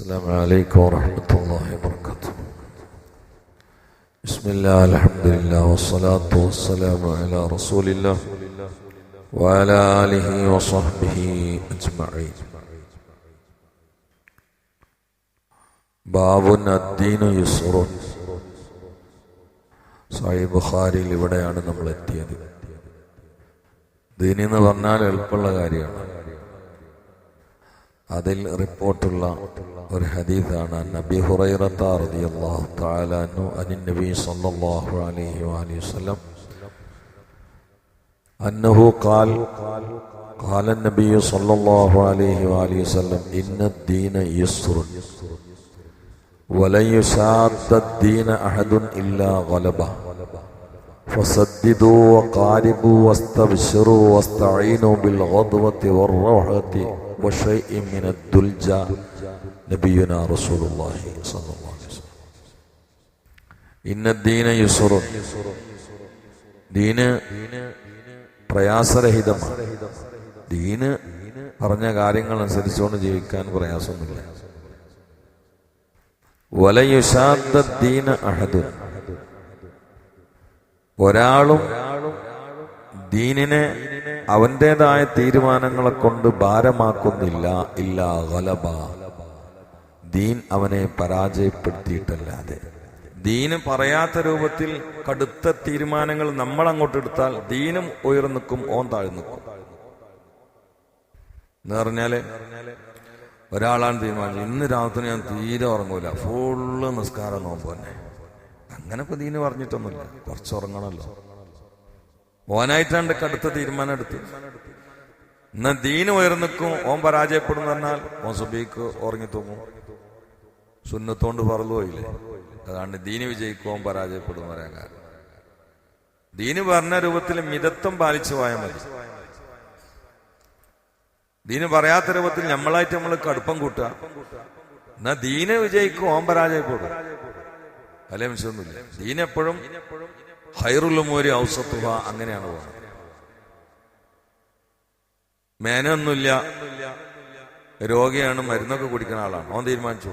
السلام عليكم ورحمة الله وبركاته. بسم الله الحمد لله والصلاة والسلام على رسول الله وعلى آله وصحبه أجمعين. باب الدين يسر. സഹീഹ് ബുഖാരിയിൽ ഇവിടെയാണ് നമ്മൾ എത്തിയത്. ദീൻ എന്ന് പറഞ്ഞാൽ എളുപ്പമുള്ള കാര്യമാണ്. അതിൽ റിപ്പോർട്ടുള്ള ഒരു ഹദീസാണ് നബി ഹുറൈറത റളിയല്ലാഹു തആല അൻഹു അൻ നബി സല്ലല്ലാഹു അലൈഹി വസല്ലം അന്നഹു ഖാൽ ഖാല നബി സല്ലല്ലാഹു അലൈഹി വസല്ലം ഇന്നദ്ദീന യസ്റുൻ വലൻ യുശാദ്ദദ്ദീന അഹദുൻ ഇല്ലാ ഗലബഹ ഫസദ്ദിദൂ വഖാരിബൂ വസ്തബ്ശിറൂ വസ്തഈനൂ ബിൽ ഗദ്വതി വർ-റൗഹതി വശൈഇൻ മിനദ്ദുൽജ നബിയുനാ റസൂലുള്ളാഹി സ്വല്ലല്ലാഹു അലൈഹി വസല്ലം. ഇന്നദ്ദീന യുസ്റുൻ, ദീന് പ്രയാസരഹിതമാണ്. ദീന് പറഞ്ഞ കാര്യങ്ങൾ അനുസരിച്ചുകൊണ്ട് ജീവിക്കാൻ പ്രയാസമൊന്നുമില്ല. വലൻ യുശാദ്ദദ്ദീന അഹദുൻ, ഒരാളും ദീനിനെ അവന്റേതായ തീരുമാനങ്ങളെ കൊണ്ട് ഭാരമാക്കുന്നില്ല. ഇല്ലാ ഗലബ, ദീൻ അവനെ പരാജയപ്പെടുത്തിയിട്ടല്ലാതെ. ദീന് പറയാത്ത രൂപത്തിൽ കടുത്ത തീരുമാനങ്ങൾ നമ്മൾ അങ്ങോട്ട് എടുത്താൽ ദീനും ഉയർന്നു നിൽക്കും, ഓൻ താഴ്ന്നു നിൽക്കും. എന്ന് പറഞ്ഞാല് ഒരാളാണ് തീരുമാനിച്ചത്, ഇന്ന് രാത്രി ഞാൻ തീരെ ഉറങ്ങൂല, ഫുള്ള് നിസ്കാരം നോമ്പ് തന്നെ. അങ്ങനെ ഇപ്പൊ ദീന് പറഞ്ഞിട്ടൊന്നുമില്ല, കുറച്ച് ഉറങ്ങണമല്ലോ. ഓനായിട്ടാണ്ട് കടുത്ത തീരുമാനം എടുത്തു. എന്നാ ദീന് ഉയർന്നിക്കും, ഓൻ പരാജയപ്പെടും പറഞ്ഞാൽ ഓൻ സുബഹിക്ക് ഉറങ്ങി തൂങ്ങും. സുന്നത്തോണ്ട് ഫർള് പോയില്ലേ, അതാണ് ദീന് വിജയിക്കും, ഓൻ പരാജയപ്പെടും പറയാൻ കാരണം. ദീന് പറഞ്ഞ രൂപത്തിൽ മിതത്വം പാലിച്ചു പോയാൽ മതി. ദീന് പറയാത്ത രൂപത്തിൽ നമ്മളായിട്ട് നമ്മൾ കടുപ്പം കൂട്ടുക, എന്നാ ദീന് വിജയിക്കും, ഓൻ പരാജയപ്പെടും. അല്ലേ, മനസ്സിലൊന്നുമില്ല. ദീൻ എപ്പോഴും ഖൈറുൽ ഉമൂരി ഔസത്തുഹ, അങ്ങനെയാണ് പോകുന്നത്. മേനൊന്നുമില്ല, രോഗിയാണ്, മരുന്നൊക്കെ കുടിക്കുന്ന ആളാണ്, ഓൻ തീരുമാനിച്ചു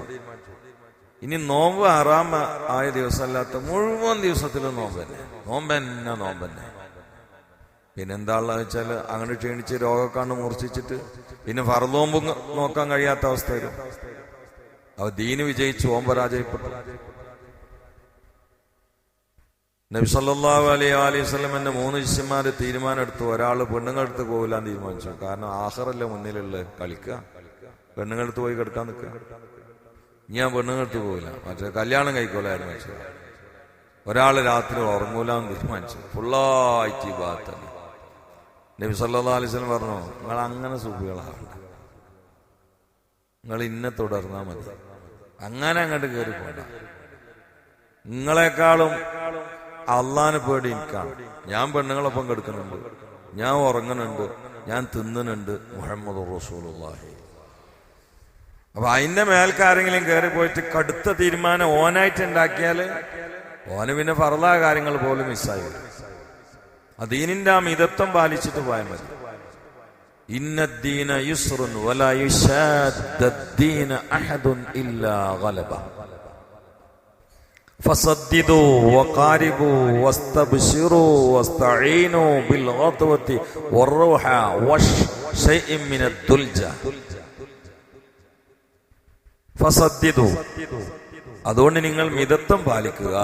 ഇനി നോമ്പ് ഹറാം ആയ ദിവസമല്ലാത്ത മുഴുവൻ ദിവസത്തിലും നോമ്പ് തന്നെ, നോമ്പ് തന്നെ. പിന്നെന്താണെന്ന് വെച്ചാല് അങ്ങനെ ക്ഷീണിച്ച് രോഗക്കാണ്ട് മൂർച്ഛിച്ചിട്ട് പിന്നെ ഫർള് നോമ്പ് നോക്കാൻ കഴിയാത്ത അവസ്ഥ വരും. അവ ദീന് വിജയിച്ചു, ഓൻ പരാജയപ്പെട്ടു. നബി സല്ലല്ലാഹു അലൈഹി വസല്ലം 3 ശിഷ്യന്മാര് തീരുമാനം എടുത്തു. ഒരാള് പെണ്ണുങ്ങളടുത്ത് പോകില്ലാൻ തീരുമാനിച്ചു. കാരണം ആഖിറല്ലേ മുന്നിലുള്ള, കളിക്കുക, പെണ്ണുങ്ങളടുത്ത് പോയി കിടക്കാൻ നിൽക്കുക. ഞാൻ പെണ്ണുങ്ങളടുത്ത് പോകില്ല, മറ്റേ കല്യാണം കഴിക്കോലായിരുന്നു വെച്ചത്. ഒരാള് രാത്രി ഉറങ്ങൂലെന്ന് തീരുമാനിച്ചു, ഫുള്ളായിട്ട് ഭാഗത്തന്നെ. നബി സല്ലല്ലാഹു അലൈഹി വസല്ലം പറഞ്ഞു, നിങ്ങൾ അങ്ങനെ സൂഫികളാണ്, നിങ്ങൾ ഇന്നെ തുടർന്നാ മതി, അങ്ങനെ അങ്ങോട്ട് കയറി പോണ്ട. നിങ്ങളെക്കാളും അള്ളാനെ പേടി എനിക്കാണ്. ഞാൻ പെണ്ണുങ്ങളൊപ്പം കിടക്കുന്നുണ്ട്, ഞാൻ ഉറങ്ങുന്നുണ്ട്, ഞാൻ തിന്നുന്നുണ്ട്, മുഹമ്മദുർ റസൂലുള്ളാഹി. അപ്പൊ അതിന്റെ മേൽക്കാരെങ്കിലും കയറി പോയിട്ട് കടുത്ത തീരുമാനം ഓനായിട്ട് ഉണ്ടാക്കിയാല് ഓന് പിന്നെ ഫർളായ കാര്യങ്ങൾ പോലും മിസ്സായി വരും. ദീനിന്റെ ആ മിതത്വം പാലിച്ചിട്ട് പോയാൽ മതി. ഇന്നദ്ദീന യുസ്റുൻ വലാ യുശാദ്ദദ്ദീന അഹദുൻ ഇല്ലാ ഗലബ ഫസദ്ദിദൂ വഖാരിബൂ വസ്തബ്ശിറൂ വസ്തഈനൂ ബിൽ ഗദ്വതി വർ-റൗഹ വശൈഇൻ മിനദ്ദുൽജ. ഫസദ്ദിദൂ, അതുകൊണ്ട് നിങ്ങൾ മിതത്വം പാലിക്കുക.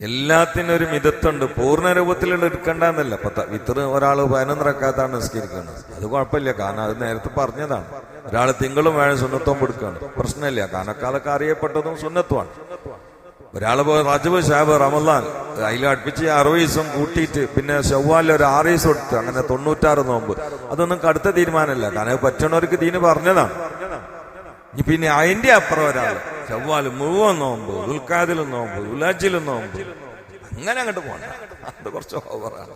എല്ലാത്തിനും ഒരു മിതത്വമുണ്ട്. പൂർണ്ണ രൂപത്തിലുള്ള എടുക്കണ്ടെന്നല്ല. വിത്തറ് ഒരാൾ 11 റക്അത്താണ് നിസ്കരിക്കുന്നത്, അത് കുഴപ്പമില്ല, കാരണം അത് നേരത്തെ പറഞ്ഞതാണ്. ഒരാൾ തിങ്കളും വേഴം സുന്നത്തും എടുക്കുകയാണ്, പ്രശ്നമില്ല, കാരണം അതൊക്കെ അറിയപ്പെട്ടതും സുന്നത്തുമാണ്. ഒരാൾ റജബ്, ശഅബ്, റമളാൻ അതിൽ അടുപ്പിച്ച് 60 ദിവസം കൂട്ടിയിട്ട് പിന്നെ ശവ്വാലിൽ ഒരു 6 ദിവസം എടുത്ത്, അങ്ങനെ 96 നോമ്പ്. അതൊന്നും കടുത്ത തീരുമാനമല്ല, കാരണം പറ്റണവർക്ക് ദീന് പറഞ്ഞതാണ്. പിന്നെ അതിന്റെ അപ്പുറം ഒരാള് ശവ്വാല് മുഴുവൻ നോമ്പ്, ദുൽഖഅദിലും നോമ്പ്, ദുൽഹജ്ജിലും നോമ്പ്, അങ്ങനെ അങ്ങോട്ട് പോകണ്ട, അത് കുറച്ച് ഓവറാണ്.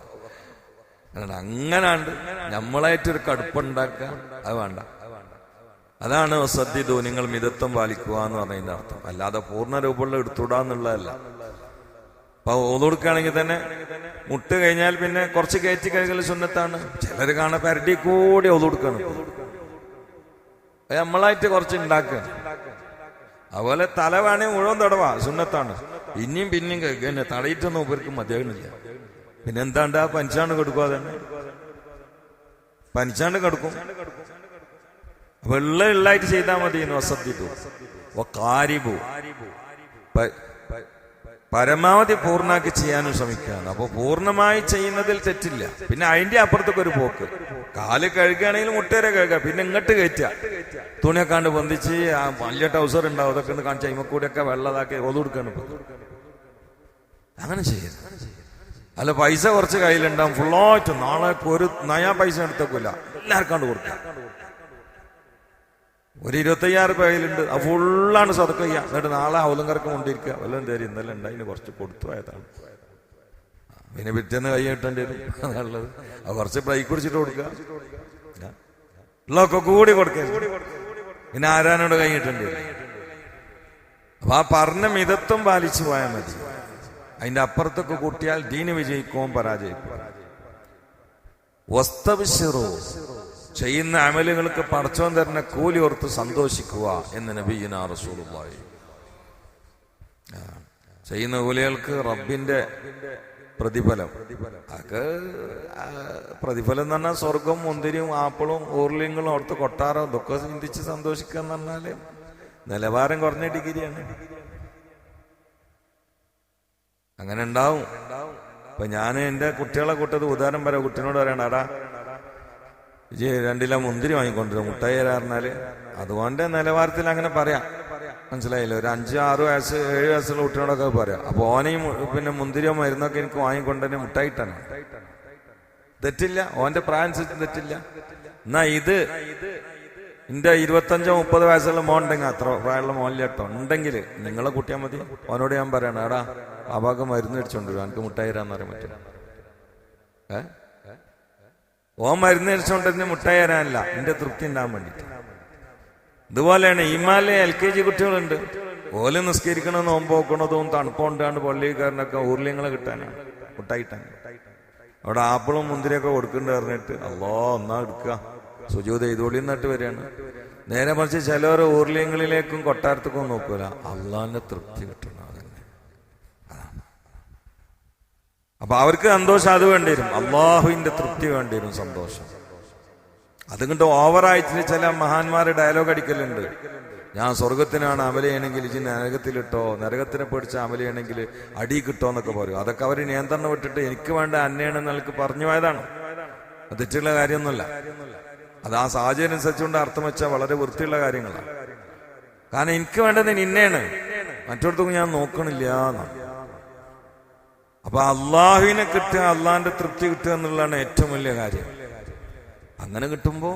അങ്ങനാണ്ട് നമ്മളായിട്ടൊരു കടുപ്പുണ്ടാക്കുക, അത് വേണ്ട. അതാണ് സദ്ദിദു, നിങ്ങൾ മിതത്വം പാലിക്കുക എന്ന് പറഞ്ഞതിന്റെ അർത്ഥം. അല്ലാതെ പൂർണ്ണ രൂപമുള്ള എടുത്തുവിടാന്നുള്ളതല്ല. അപ്പൊ ഓതുകൊടുക്കുകയാണെങ്കിൽ തന്നെ മുട്ട് കഴിഞ്ഞാൽ പിന്നെ കുറച്ച് കയറ്റി കഴുകൽ സുന്നത്താണ്. ചിലർ കാണാൻ പരടി കൂടി ഓതുകൊടുക്കണം, നമ്മളായിട്ട് കുറച്ച് ഉണ്ടാക്കുക. അതുപോലെ തല വേണേ മുഴുവൻ തടവാ, സുന്നത്താണ്. പിന്നെയും പിന്നെ തടയിട്ടൊന്നും ഇവർക്ക് മതിയാകുന്നില്ല. പിന്നെ എന്താണ്ട് ആ പനിച്ചാണ്ട് കൊടുക്കും, അതന്നെ പനിച്ചാണ്ട് കിടക്കും. അപ്പൊ ഉള്ളായിട്ട് ചെയ്താൽ മതി. വസത്തിട്ടു കാരിബു, പരമാവധി പൂർണ്ണാക്കി ചെയ്യാനും ശ്രമിക്കുകയാണ്. അപ്പൊ പൂർണ്ണമായി ചെയ്യുന്നതിൽ തെറ്റില്ല. പിന്നെ അതിന്റെ അപ്പുറത്തേക്ക് ഒരു പോക്ക്, കാല് കഴുകുകയാണെങ്കിൽ മുട്ടേരെ കഴുകുക, പിന്നെ ഇങ്ങോട്ട് കയറ്റുക, തുണിയൊക്കാണ്ട് പൊന്തിച്ച് ആ വലിയ ടൗസർ ഉണ്ടാവും, അതൊക്കെ ഒന്ന് കാണിച്ച അയിമക്കൂടെയൊക്കെ വെള്ളതാക്കി ഒതുകൊടുക്കാണ്. അങ്ങനെ ചെയ്യരുത്. അല്ല പൈസ കുറച്ച് കയ്യിലുണ്ടാവും, ഫുള്ളായിട്ട് നാളെ ഒരു നയാ പൈസ എടുത്തേക്കില്ല, എല്ലാവർക്കാണ്ട് കൊടുക്കുക. ഒരു 25,000 കയ്യിലുണ്ട്, അത് ഫുള്ളാണ് സദക്ക ചെയ്യുക. എന്നിട്ട് നാളെ ഹൗലങ്കർക്ക് കൊണ്ടിരിക്കുക, വല്ലതും തരും, ഇന്നലെ ഉണ്ടായിന് കുറച്ച് കൊടുത്തു പോയതാണ്, പിന്നെ പിറ്റേന്ന് കൈ കിട്ടേണ്ടി വരും. അതുള്ളത് അത് കുറച്ച് ബ്രേക്ക് കുടിച്ചിട്ട് കൊടുക്കുക, ഉള്ളതൊക്കെ കൂടി കൊടുക്കുക, പിന്നെ ആരാനോട് കൈ കിട്ടേണ്ടി വരും. അപ്പൊ ആ പറഞ്ഞ മിതത്വം പാലിച്ചു പോയാൽ മതി. അതിന്റെ അപ്പുറത്തൊക്കെ കൂട്ടിയാൽ ദീന് വിജയിക്കുകയും പരാജയിക്കും. വസ്തബിശിറു, ചെയ്യുന്ന അമലുകൾക്ക് പടച്ചോൻ തരുന്ന കൂലി ഓർത്ത് സന്തോഷിക്കുക എന്ന് നബിയുനാ റസൂലുള്ളാഹി. ചെയ്യുന്ന കൂലികൾക്ക് റബ്ബിന്റെ പ്രതിഫലം, അതൊക്കെ പ്രതിഫലം എന്ന് പറഞ്ഞാൽ സ്വർഗം, മുന്തിരിയും ആപ്പിളും ഊർലിങ്ങളും അവിടുത്തെ കൊട്ടാരം ഇതൊക്കെ ചിന്തിച്ച് സന്തോഷിക്കുക എന്ന് പറഞ്ഞാല് നിലവാരം കുറഞ്ഞ ഡിഗ്രിയാണ്. അങ്ങനെ ഉണ്ടാവും. ഇപ്പൊ ഞാൻ എന്റെ കുട്ടികളെ കൂട്ടത് ഉദാഹരണം പറയാം. കുട്ടീനോട് പറയണം, എടാ 2 കിലോ മുന്തിരി വാങ്ങിക്കൊണ്ടിരുന്നു, മുട്ടായി തരാറിഞ്ഞാല് അതുകൊണ്ട് നിലവാരത്തിൽ അങ്ങനെ പറയാം, മനസ്സിലായില്ല. ഒരു 5, 6 വയസ്സ് 7 വയസ്സുള്ള കുട്ടിയോടൊക്കെ പറയാം. അപ്പൊ ഓനെയും പിന്നെ മുന്തിരിയോ മരുന്നൊക്കെ എനിക്ക് വാങ്ങിക്കൊണ്ടന്നെ മുട്ടായിട്ടാണ്, തെറ്റില്ല. ഓന്റെ പ്രായം അനുസരിച്ച് തെറ്റില്ല. എന്നാ ഇത് എന്റെ 25, 30 വയസ്സുള്ള മോൻ ഉണ്ടെങ്കിൽ, അത്ര പ്രായമുള്ള മോനിലേട്ടോ ഉണ്ടെങ്കിൽ നിങ്ങളെ കൂട്ടിയാൽ മതി. ഓനോട് ഞാൻ പറയണം, എടാ ആ ഭാഗം മരുന്ന് അടിച്ചോണ്ടിരും, എനിക്ക് മുട്ടായി തരാന്ന് പറയാൻ പറ്റും. ഓൻ മരുന്ന് അടിച്ചോണ്ടിരുന്ന് മുട്ടായി തരാനല്ല, എന്റെ തൃപ്തി ഉണ്ടാകാൻ വേണ്ടിട്ട്. ഇതുപോലെയാണ് ഈമാലെ LKG കുട്ടികളുണ്ട്, ഓല് നിസ്കരിക്കണോ നോമ്പ് നോക്കണതും തണുപ്പുകൊണ്ടാണ് പള്ളിക്കാരനൊക്കെ ഊർലിങ്ങളെ കിട്ടാനാണ്, മുട്ടായിട്ടാണ്. അവിടെ ആപ്പിളും മുന്തിരിയൊക്കെ കൊടുക്കുന്നുണ്ട് പറഞ്ഞിട്ട് അല്ലോ ഒന്നാ എടുക്കുക സുജൂദ് ചെയ്തോളി എന്നിട്ട് വരികയാണ്. നേരെ മറിച്ച് ചിലവർ ഊർലിങ്ങളിലേക്കും കൊട്ടാരത്തേക്കും നോക്കൂല, അള്ളാന്റെ തൃപ്തി കിട്ടണം. അതന്നെ അപ്പൊ അവർക്ക് സന്തോഷം അത് വേണ്ടി വരും, അള്ളാഹുവിന്റെ തൃപ്തി വേണ്ടി വരും, സന്തോഷം. അതുകൊണ്ട് ഓവറായിട്ട് ചില മഹാന്മാര് ഡയലോഗ് അടിക്കലുണ്ട്, ഞാൻ സ്വർഗത്തിനാണ് അമല ചെയ്യണമെങ്കിൽ ഇജി നരകത്തിലിട്ടോ, നരകത്തിനെ പേടിച്ച അമല ചെയ്യണമെങ്കിൽ അടി കിട്ടോ എന്നൊക്കെ പറയും. അതൊക്കെ അവർ നിയന്ത്രണം വിട്ടിട്ട് എനിക്ക് വേണ്ട അന്നയാണെന്ന് നിനക്ക് പറഞ്ഞു പോയതാണ്. തെറ്റുള്ള കാര്യമൊന്നുമല്ല. അത് ആ സാഹചര്യം അനുസരിച്ചുകൊണ്ട് അർത്ഥം വെച്ചാൽ വളരെ വൃത്തിയുള്ള കാര്യങ്ങളാണ്. കാരണം എനിക്ക് വേണ്ടത് നിന്നെയാണ്, മറ്റൊടത്തൊന്നും ഞാൻ നോക്കണില്ല എന്നാണ്. അപ്പൊ അള്ളാഹുവിനെ കിട്ടുക, അള്ളാഹിന്റെ തൃപ്തി കിട്ടുക എന്നുള്ളതാണ് ഏറ്റവും വലിയ കാര്യം. അങ്ങനെ കിട്ടുമ്പോ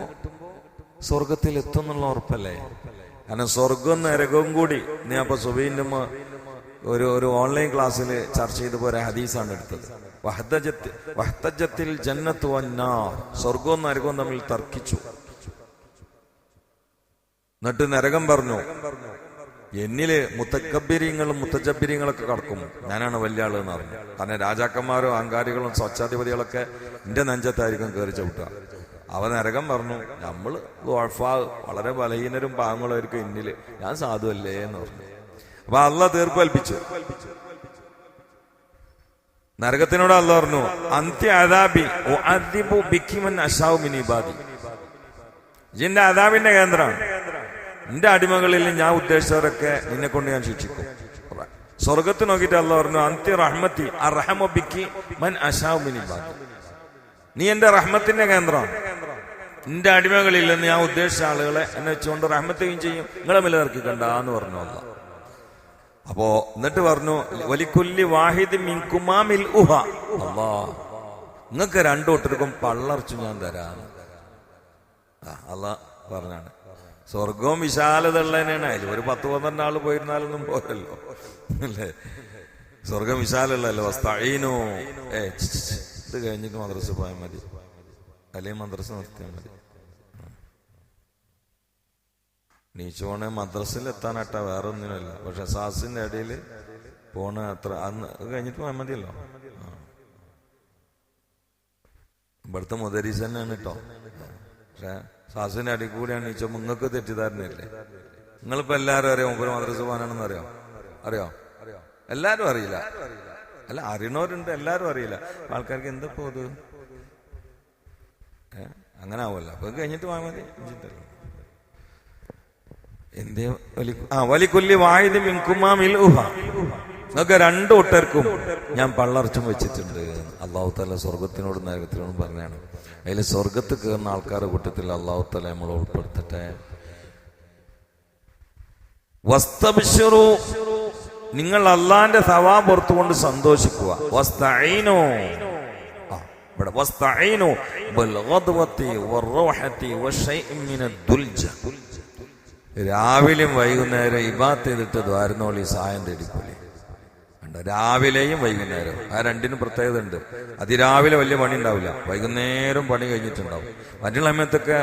സ്വർഗത്തിൽ എത്തും എന്നുള്ള ഉറപ്പല്ലേ. കാരണം സ്വർഗവും നരകവും കൂടി ഞാൻ അപ്പൊ സുബൈന്റെ ഒരു ഓൺലൈൻ ക്ലാസ്സിൽ ചർച്ച ചെയ്തപ്പോ ഒരു ഹദീസാണ് എടുത്തത്. വഹ്തജത്തിൽ ജന്നത്തു വന്നാർ, സ്വർഗവും നരകവും തമ്മിൽ തർക്കിച്ചു. എന്നിട്ട് നരകം പറഞ്ഞു, എന്നില് മുത്തക്കബിരിങ്ങളും മുത്തജബിരിങ്ങളൊക്കെ കടക്കും, ഞാനാണ് വലിയ ആള് എന്ന് പറഞ്ഞു. കാരണം രാജാക്കന്മാരും അഹങ്കാരികളും സ്വച്ഛാധിപതികളൊക്കെ എന്റെ നെഞ്ചത്തായിരിക്കും കയറി ചവിട്ടുക. അവ നരകം പറഞ്ഞു, നമ്മള് വളരെ ബലഹീനരും പാവങ്ങളുമായിരിക്കും എന്നില്, ഞാൻ സാധുവല്ലേ എന്ന് പറഞ്ഞു. അപ്പൊ അള്ളാഹ് തീർപ്പ് കൽപ്പിച്ചു. നരകത്തിനോട് അള്ളാഹ് പറഞ്ഞു, അന്ത്യ അദാബി ഉഅദ്ദിബു ബികി മൻ അശാഉ മിൻ ഇബാദി, ഇതിന്റെ അദാബിന്റെ കേന്ദ്രമാണ്. എന്റെ അടിമകളിൽ ഞാൻ ഉദ്ദേശിച്ചവരൊക്കെ നിന്നെ കൊണ്ട് ഞാൻ ശിക്ഷിക്കും. സ്വർഗത്ത് നോക്കിയിട്ട് അള്ളാഹ് പറഞ്ഞു, അന്ത്യ റഹ്മത്തി അർഹമു ബികി മൻ അശാഉ മിൻ ഇബാദി, നീ എന്റെ റഹ്മത്തിന്റെ കേന്ദ്രമാണ്. എന്റെ അടിമകളിൽ നിന്ന് ഞാൻ ഉദ്ദേശിച്ച ആളുകളെ എന്നെ വെച്ചുകൊണ്ട് റഹ്മത്തുകയും ചെയ്യും, നിങ്ങളെ മേലെ ഇറക്കിക്കണ്ടെന്ന് പറഞ്ഞു അള്ളാഹ്. അപ്പോ എന്നിട്ട് പറഞ്ഞു, വലിക്കുല്ലി വാഹിദ് മിൻകുമാ മിൽഉഹ, അല്ലാഹ് നിങ്ങൾക്ക് 2 കൂട്ടർക്കും പള്ളർച്ചു ഞാൻ തരാന്ന് അള്ളാഹ് പറഞ്ഞാണ്. സ്വർഗവും വിശാലത ഉള്ളതന്നെയാണ്. അതിൽ ഒരു 10-12 ആള് പോയിരുന്നാലൊന്നും പോരല്ലോ അല്ലേ. സ്വർഗം വിശാലല്ലോ. വസ്തഈനു, ഇത് കഴിഞ്ഞിട്ട് മദ്രസ പോയാൽ മതി, അല്ലെങ്കിൽ മദ്രസ നിർത്തിയാൽ മതി. നീച്ചോണെ മദ്രസയിൽ എത്താനാട്ടാ, വേറെ ഒന്നിനല്ല. പക്ഷെ സാസിന്റെ ഇടയിൽ പോണ അത്ര അന്ന് കഴിഞ്ഞിട്ട് പോയാൽ മതിയല്ലോ. ഇവിടുത്തെ മുദരീസ് തന്നെയാണ് കേട്ടോ. പക്ഷെ സാസിന്റെ അടി കൂടിയാണ് ചോദിച്ചാൽ നിങ്ങൾക്ക് തെറ്റിദ്ധാരണയല്ലേ? നിങ്ങളിപ്പോ എല്ലാരും അറിയാം മുമ്പ് മദ്രസ പോകാനാണെന്ന് അറിയോ? എല്ലാരും അറിയില്ല. അല്ല, അറിയണവരുണ്ട്, എല്ലാരും അറിയില്ല. ആൾക്കാർക്ക് എന്തപ്പോ അത് അങ്ങനെ ആവുമല്ലോ. അപ്പൊ കഴിഞ്ഞിട്ട് പോയാൽ മതി. വലിക്കുല്ലി വാഹിദി മിൻകുമാ മിൽഉഹ, നിങ്ങൾക്ക് രണ്ടു കൂട്ടർക്കും ഞാൻ പള്ളർച്ചും വെച്ചിട്ടുണ്ട്. അള്ളാഹു തആല സ്വർഗത്തിനോടും നരകത്തിനോടും പറഞ്ഞാണ്. അതിൽ സ്വർഗത്ത് കയറുന്ന ആൾക്കാരുടെ കൂട്ടത്തിൽ അള്ളാഹു തആല നമ്മൾ ഉൾപ്പെടുത്തട്ടെ. വസ്തബ്ശിറു, നിങ്ങൾ അള്ളാന്റെ സവാബ് ഓർത്തുകൊണ്ട് സന്തോഷിക്കുക. വസ്തഈനു, ഇവിടെ വസ്തഈനു ബിൽ ഗദ്വതി വറൗഹതി വശൈഇൻ മിനദ് ദുൽജ, രാവിലെയും വൈകുന്നേരം ഇബാദത്ത് ചെയ്തിട്ട് ദ്വാരനോളി സഹായം തേടിക്കൂലേ. രാവിലെയും വൈകുന്നേരം ആ രണ്ടിനും പ്രത്യേകത ഉണ്ട്. അതിരാവിലെ വലിയ പണി ഉണ്ടാവില്ല, വൈകുന്നേരം പണി കഴിഞ്ഞിട്ടുണ്ടാവും. മറ്റുള്ള സമയത്തൊക്കെ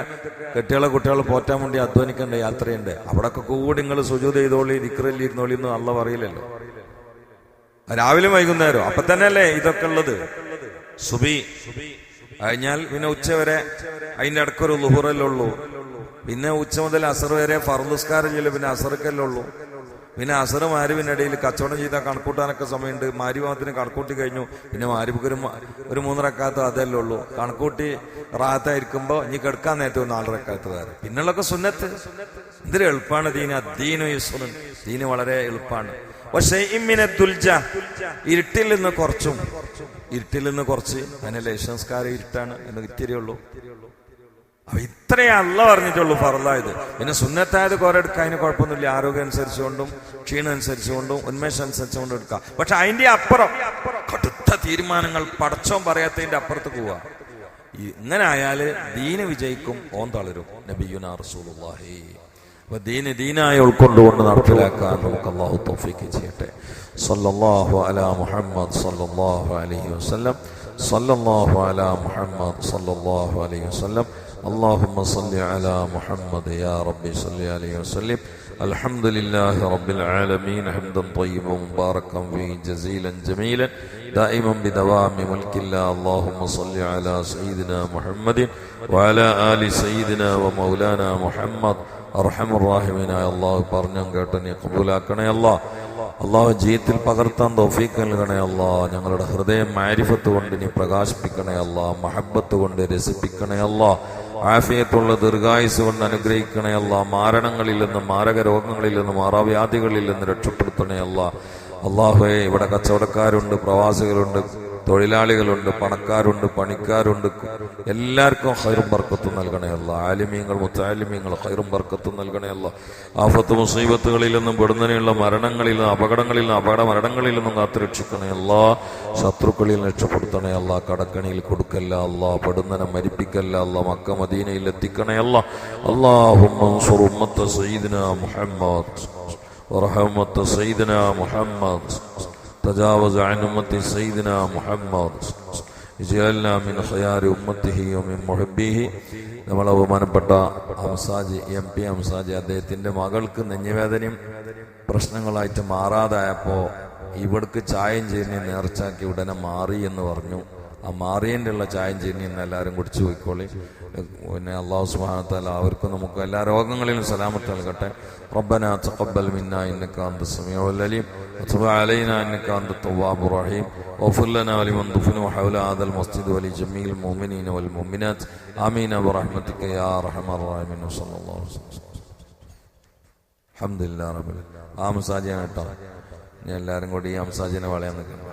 കുട്ടികളെ പോറ്റാൻ വേണ്ടി അധ്വാനിക്കേണ്ട യാത്രയുണ്ട്. അവിടൊക്കെ കൂടി നിങ്ങൾ സുജൂദ് ചെയ്തോളി, ദിക്റല്ലി ഇരുന്നോളി എന്ന് അള്ള പറയില്ലല്ലോ. രാവിലെ വൈകുന്നേരം അപ്പൊ തന്നെയല്ലേ ഇതൊക്കെ ഉള്ളത്. സുബി കഴിഞ്ഞാൽ പിന്നെ ഉച്ച വരെ അതിന്റെ ഇടക്കൊരു ളുഹുറല്ലേ ഉള്ളൂ. പിന്നെ ഉച്ച മുതൽ അസർ വരെ ഫർളുസ്കാരം ചെയ്യില്ല, പിന്നെ അസർക്കല്ലേ ഉള്ളൂ. പിന്നെ അസറ് മാരിവിനിടയിൽ കച്ചവടം ചെയ്താൽ കണക്കൂട്ടാനൊക്കെ സമയമുണ്ട്. മാരിഭാഗത്തിന് കണക്കൂട്ടി കഴിഞ്ഞു, പിന്നെ മാരിബുക്ക് ഒരു 3 റക്കാത്ത് അതല്ലേ ഉള്ളൂ. കണക്കൂട്ടി റാത്തായിരിക്കുമ്പോ ഇനി കിടക്കാൻ നേരത്തെ 4 റക്കാത്ത് വേറെ. പിന്നുള്ളൊക്കെ സുന്നത്ത്. എന്തൊരു എളുപ്പമാണ് ദീന്. അദ്ദീനു യുസ്റുൻ, ദീന് വളരെ എളുപ്പമാണ്. പക്ഷേ ദുൽജ, ഇരുട്ടിൽ നിന്ന് കുറച്ച് അതിനെ ലൈസൻസ്കാരം ഇരുട്ടാണ് എന്ന് ഇത്തിരിയേ ഉള്ളൂ. അപ്പൊ ഇത്രയേ അല്ല പറഞ്ഞിട്ടുള്ളൂ ഫർളായത്. പിന്നെ സുന്നത്തായത് കുറെ എടുക്കാം, അതിന് കുഴപ്പമൊന്നുമില്ല. ആരോഗ്യം അനുസരിച്ചുകൊണ്ടും ക്ഷീണം അനുസരിച്ചുകൊണ്ടും ഉന്മേഷം അനുസരിച്ചുകൊണ്ടും എടുക്കാം. പക്ഷെ അതിന്റെ അപ്പുറം കടുത്ത തീരുമാനങ്ങൾ പടച്ചോൻ പറയാത്തതിന്റെ അപ്പുറത്ത് പോവാ. ഇങ്ങനെ ആയാല് ദീന് വിജയിക്കും, ഓൻ തളരും. നബിയുനാ റസൂലുള്ളാഹി. അപ്പൊ ദീനായി ഉൾക്കൊണ്ടുകൊണ്ട് നടപ്പിലാക്കാൻ നമുക്ക് അല്ലാഹു തൗഫീഖ് ചെയ്യട്ടെ. സല്ലല്ലാഹു അലാ മുഹമ്മദ് സല്ലല്ലാഹു അലൈഹി വസല്ലം. സല്ലല്ലാഹു അലാ മുഹമ്മദ് സല്ലല്ലാഹു അലൈഹി വസല്ലം. اللهم صل على محمد يا ربي صل عليه وسلم. الحمد لله رب العالمين حمدا طيبا مباركا فيه جزيلا جميلا دائما بدوام ملك الله. اللهم صل على سيدنا محمد وعلى آل سيدنا ومولانا محمد. أرحم الراحمين يا الله. പറഞ്ഞും കേട്ടും നീ കബൂലാക്കണേ അല്ലാഹ്. അള്ളാഹു ജീവിതത്തിൽ പകർത്താൻ തൗഫീഖ് നൽകണേ അല്ലാഹ്. ഞങ്ങളുടെ ഹൃദയം മാരിഫത്ത് കൊണ്ട് നീ പ്രകാശിപ്പിക്കണേ അല്ലാഹ്. മഹബ്ബത്ത് കൊണ്ട് രസിപ്പിക്കണേ അല്ലാഹ്. ആഫിയത്തുള്ള ദീർഘായുസ് കൊണ്ട് അനുഗ്രഹിക്കണേ അല്ലാഹ്. മാരണങ്ങളിൽ നിന്നും മാരക രോഗങ്ങളിൽ നിന്നും മാറാവ്യാധികളിൽ നിന്ന് രക്ഷപ്പെടുത്തണേ അല്ലാഹ്. അല്ലാഹുവേ, ഇവിടെ കച്ചവടക്കാരുണ്ട്, പ്രവാസികളുണ്ട്, തൊഴിലാളികളുണ്ട്, പണക്കാരുണ്ട്, പണിക്കാരുണ്ട്, എല്ലാവർക്കും ഖൈറും ബർക്കത്തും നൽകണേ അല്ലാഹ്. ആലിമീങ്ങൾ മുത്തആലിമീങ്ങൾ ഖൈറും ബർക്കത്തും നൽകണേ അല്ലാഹ്. ആഫത്ത് മുസീബത്തുകളിൽ നിന്നും പെടുന്നതിനുള്ള മരണങ്ങളിൽ നിന്നും അപകടങ്ങളിൽ നിന്നും അപകട മരണങ്ങളിൽ നിന്നും കാത്തുരക്ഷിക്കണേ അല്ലാഹ്. ശത്രുക്കളിൽ രക്ഷപ്പെടുത്തണേ അല്ലാഹ്. കടക്കണിയിൽ കൊടുക്കല്ല അല്ലാഹ്. പെടുന്നതിനെ മരിപ്പിക്കല്ല അല്ലാഹ്. മക്ക മദീനയിൽ എത്തിക്കണേ അല്ലാഹ്. അല്ലാഹുമ്മ അൻസുർ ഉമ്മത്ത സയ്യിദിനാ മുഹമ്മദ് വറഹ്മത്ത സയ്യിദിനാ മുഹമ്മദ്. تجاوز عن أمة سيدنا محمد اجعلنا من خيار أمته ومن محبيه. നമ്മളെ ബഹുമാനപ്പെട്ട ഹംസാജി MP ഹംസാജി, അദ്ദേഹത്തിന്റെ മകൾക്ക് നെഞ്ഞുവേദനയും പ്രശ്നങ്ങളായിട്ട് മാറാതായപ്പോ ഇവിടേക്ക് ചായം ചേരിനെ നേർച്ചാക്കി ഉടനെ മാറി എന്ന് പറഞ്ഞു. ആ മാറിയൻ്റെ ഉള്ള ചായം ചേരിനെ ഇന്ന് എല്ലാവരും കുടിച്ചു പോയിക്കോളി. പിന്നെ അല്ലാഹു സുബ്ഹാനഹു വ തആല അവർക്കും നമുക്ക് എല്ലാ രോഗങ്ങളിലും സലാമത്ത് നൽകട്ടെ. ربنا تقبل منا إنك أنت السميع العليم وتب علينا إنك أنت التواب الرحيم واغفر لنا ولمن دفنوا حول هذا المسجد ولجميع المؤمنين والمؤمنات آمين برحمتك يا أرحم الراحمين. صلى الله عليه وسلم. الحمد لله رب العالمين. ആ മസാജിയാണ് കേട്ടോ. ഞാൻ എല്ലാവരും കൂടി ഈ മസാജിനെ വളയാൻ നിൽക്കണം.